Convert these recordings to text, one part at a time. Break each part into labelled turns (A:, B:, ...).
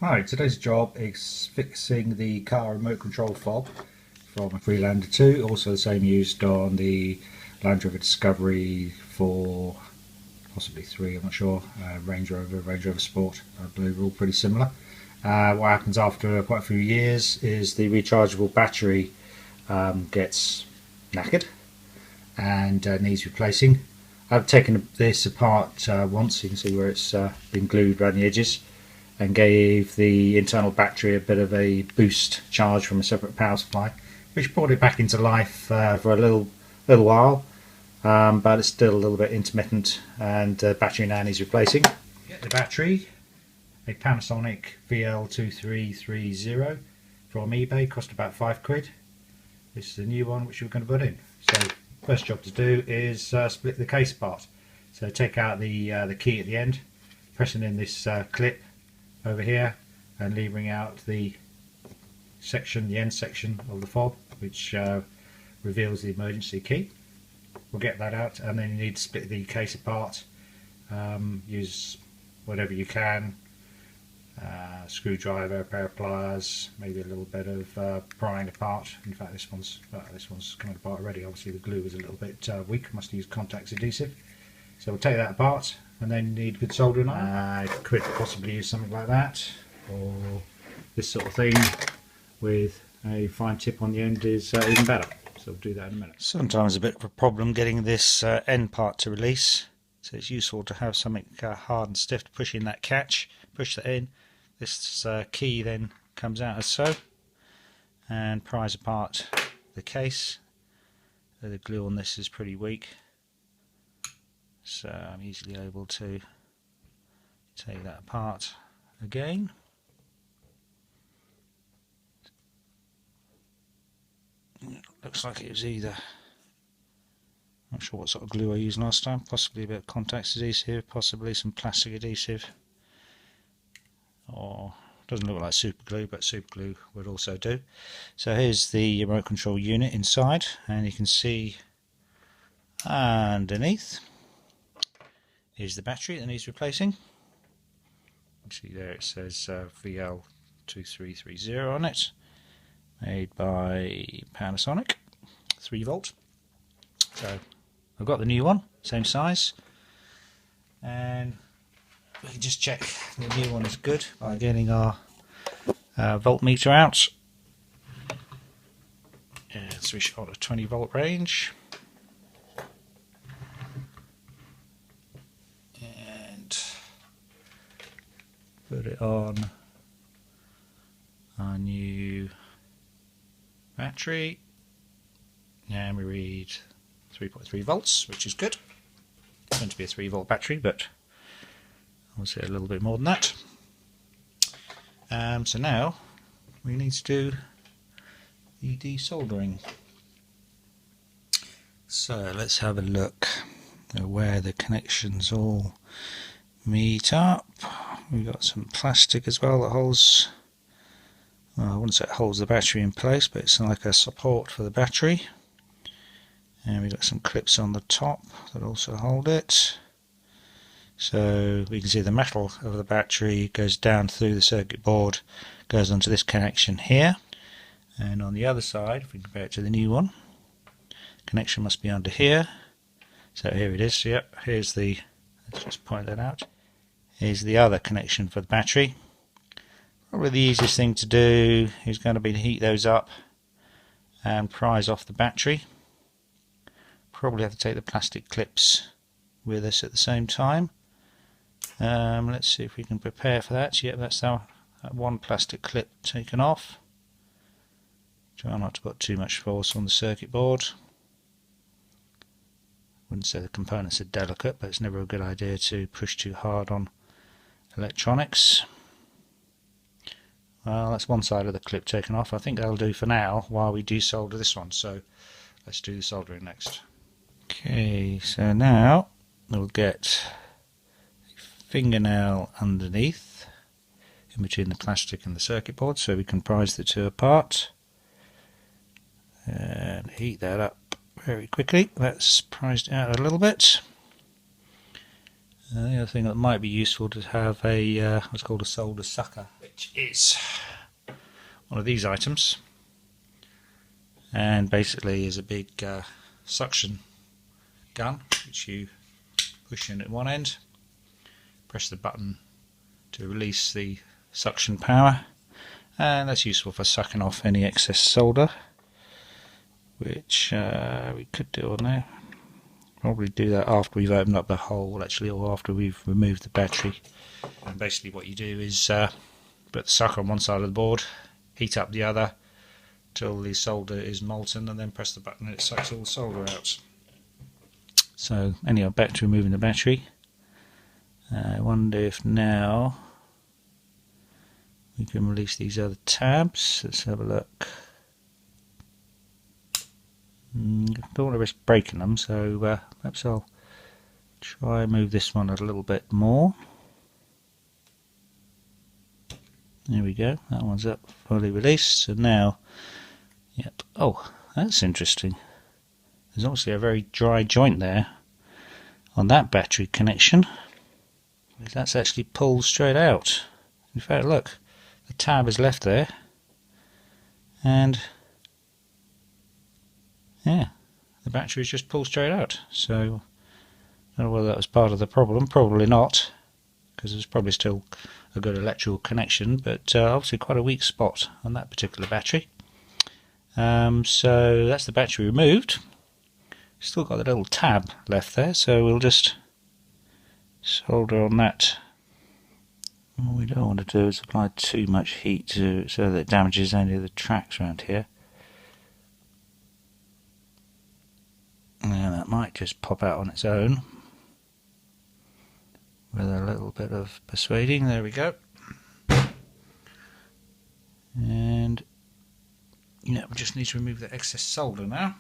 A: Hi, today's job is fixing the car remote control fob from a Freelander 2, also the same used on the Land Rover Discovery 4, possibly 3, I'm not sure, Range Rover Sport, I believe are all pretty similar. What happens after quite a few years is the rechargeable battery gets knackered and needs replacing. I've taken this apart once, you can see where it's been glued around the edges, and gave the internal battery a bit of a boost charge from a separate power supply, which brought it back into life for a little while, but it's still a little bit intermittent, and the battery now needs replacing. Get the battery, a Panasonic VL2330 from eBay, cost about £5. This is the new one which we're going to put in. So first job to do is split the case apart. So take out the key at the end, pressing in this clip over here and levering out the end section of the fob, which reveals the emergency key. We'll get that out, and then you need to split the case apart. Use whatever you can, screwdriver, a pair of pliers, maybe a little bit of prying apart. In fact, this one's coming apart already. Obviously the glue is a little bit weak, must use contact adhesive. So we'll take that apart, and then you need good soldering iron. Could possibly use something like that, or this sort of thing with a fine tip on the end is even better. So we'll do that in a minute. Sometimes a bit of a problem getting this end part to release, so it's useful to have something hard and stiff to push in that catch, push that in. This key then comes out as so, and pries apart the case. The glue on this is pretty weak, so I'm easily able to take that apart again. Looks like it was either, not sure what sort of glue I used last time, possibly a bit of contact adhesive, possibly some plastic adhesive, or doesn't look like super glue, but super glue would also do. So here's the remote control unit inside, and you can see underneath is the battery that needs replacing. You see there it says VL2330 on it, made by Panasonic, 3 volt. So I've got the new one, same size, and we can just check the new one is good by getting our voltmeter out. So we shot a 20 volt range. Put it on our new battery, and we read 3.3 volts, which is good. It's meant to be a 3 volt battery, but I'll say a little bit more than that. So now we need to do the desoldering. So let's have a look at where the connections all meet up. We've got some plastic as well that holds, well, I wouldn't say it holds the battery in place, but it's like a support for the battery. And we've got some clips on the top that also hold it. So we can see the metal of the battery goes down through the circuit board, goes onto this connection here. And on the other side, if we compare it to the new one, connection must be under here. So here it is. Yep, here's the, let's just point that out. Here's the other connection for the battery. Probably the easiest thing to do is going to be to heat those up and prise off the battery. Probably have to take the plastic clips with us at the same time. Let's see if we can prepare for that. Yep, that's that one plastic clip taken off. Try not to put too much force on the circuit board. Wouldn't say the components are delicate, but it's never a good idea to push too hard on electronics. Well, that's one side of the clip taken off. I think that'll do for now while we desolder this one. So let's do the soldering next. Okay, so now we'll get a fingernail underneath in between the plastic and the circuit board so we can prise the two apart and heat that up very quickly. That's prized out a little bit. The other thing that might be useful to have a what's called a solder sucker which is one of these items, and basically is a big suction gun which you push in at one end, press the button to release the suction power, and that's useful for sucking off any excess solder, which we could do on there. Probably do that after we've opened up the hole, actually, or after we've removed the battery. And basically what you do is put the sucker on one side of the board, heat up the other till the solder is molten, and then press the button and it sucks all the solder out. So anyhow, back to removing the battery. I wonder if now we can release these other tabs. Let's have a look. Don't want to risk breaking them, so perhaps I'll try and move this one a little bit more. There we go, that one's up, fully released. So now, yep, oh, that's interesting. There's obviously a very dry joint there on that battery connection. That's actually pulled straight out. In fact, look, the tab is left there, and yeah, the battery is just pulled straight out. So I don't know whether that was part of the problem. Probably not, because there's probably still a good electrical connection, but obviously quite a weak spot on that particular battery. So that's the battery removed. Still got the little tab left there, so we'll just solder on that. What we don't want to do is apply too much heat to so that it damages any of the tracks around here. Now that might just pop out on its own with a little bit of persuading. There we go. And yeah, we just need to remove the excess solder now.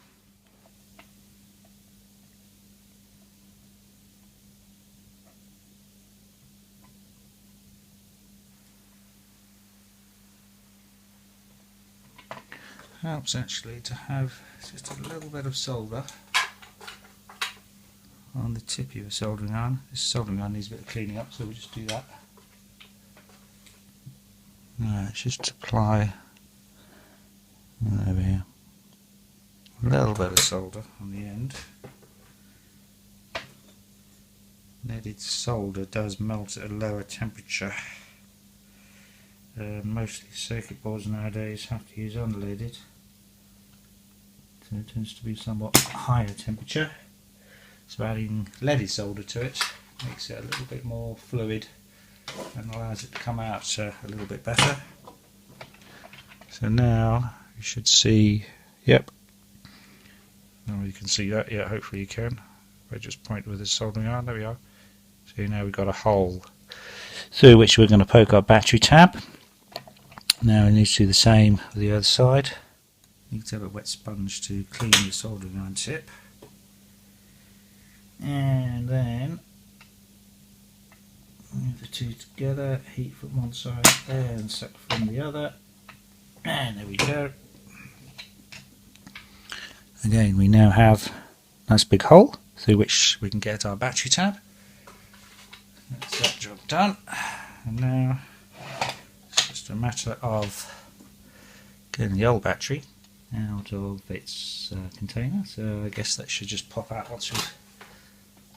A: Helps actually to have just a little bit of solder on the tip of your soldering iron. This soldering iron needs a bit of cleaning up, so we'll just do that. Right, just apply over here a little bit of solder on the end. Leaded solder does melt at a lower temperature. Mostly circuit boards nowadays have to use unleaded, so it tends to be somewhat higher temperature. So adding leaded solder to it makes it a little bit more fluid and allows it to come out a little bit better. So now you should see, yep, now you can see that, yeah, hopefully you can. If I just point with the soldering iron, there we are. So now we've got a hole through which we're going to poke our battery tab. Now we need to do the same with the other side. You need to have a wet sponge to clean the soldering iron tip. And then move the two together, heat from one side and suck from the other. And there we go. Again, we now have a nice big hole through which we can get our battery tab. That's that job done. And now it's just a matter of getting the old battery out of its container. So I guess that should just pop out once we've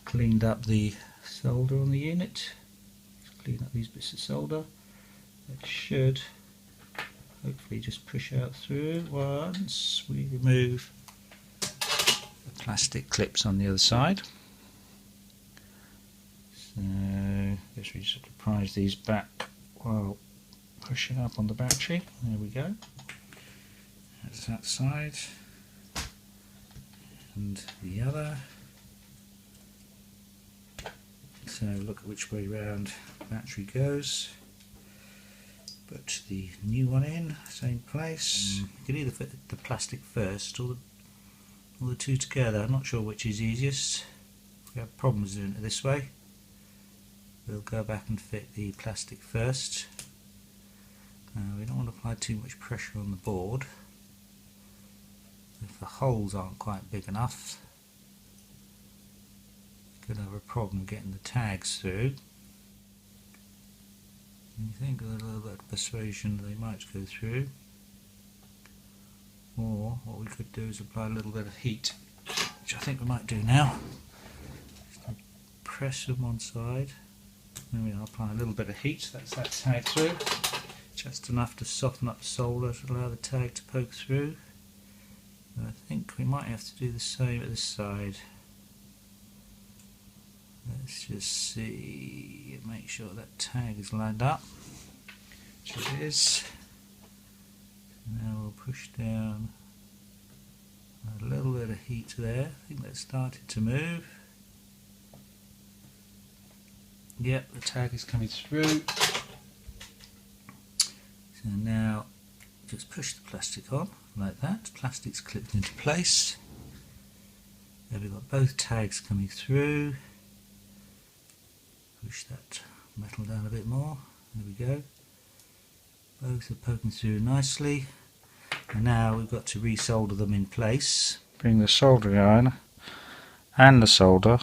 A: cleaned up the solder on the unit. Clean up these bits of solder. That should hopefully just push out through once we remove the plastic clips on the other side. So I guess we just have to prise these back while pushing up on the battery. There we go. That's that side and the other. So look at which way round the battery goes. Put the new one in, same place. You can either fit the plastic first or the two together. I'm not sure which is easiest. If we have problems doing it this way, we'll go back and fit the plastic first. We don't want to apply too much pressure on the board. If the holes aren't quite big enough, could have a problem getting the tags through. You think with a little bit of persuasion they might go through, or what we could do is apply a little bit of heat, which I think we might do now. Just press them one side, then we'll apply a little bit of heat, that's that tag through, just enough to soften up the solder to allow the tag to poke through. And I think we might have to do the same at this side. Let's just see, make sure that tag is lined up, which it is. Now we'll push down a little bit of heat there. I think that's started to move. Yep, the tag is coming through. So now just push the plastic on like that. The plastic's clipped into place. There we've got both tags coming through. Push that metal down a bit more. There we go. Both are poking through nicely. And now we've got to resolder them in place. Bring the soldering iron and the solder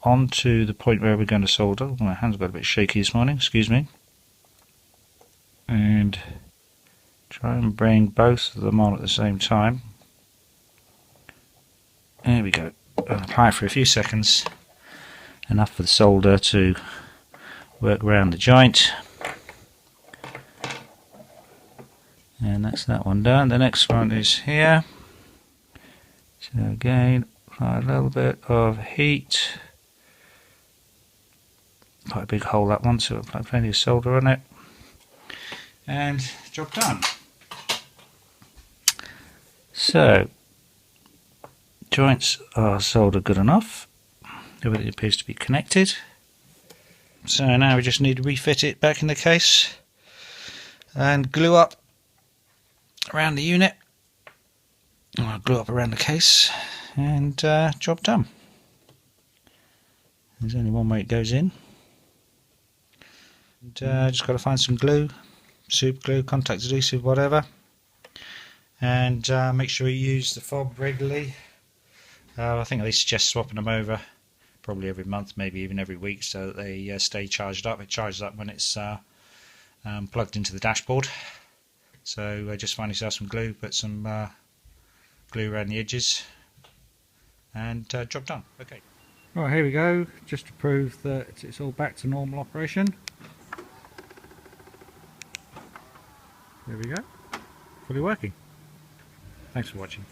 A: onto the point where we're going to solder. My hands got a bit shaky this morning, excuse me. And try and bring both of them on at the same time. There we go. And apply it for a few seconds. Enough for the solder to work around the joint. And that's that one done. The next one is here. So again, apply a little bit of heat. Quite a big hole that one, so apply plenty of solder on it. And job done. So, joints are soldered good enough. Everything appears to be connected. So now we just need to refit it back in the case and glue up around the unit. I'll glue up around the case and job done. There's only one way it goes in. And just got to find some glue, super glue, contact adhesive, whatever. And make sure you use the fob regularly. I think they suggest swapping them over probably every month, maybe even every week, so that they stay charged up. It charges up when it's plugged into the dashboard. So just find yourself some glue, put some glue around the edges, and job done. Okay. Right, here we go, just to prove that it's all back to normal operation. There we go, fully working. Thanks for watching.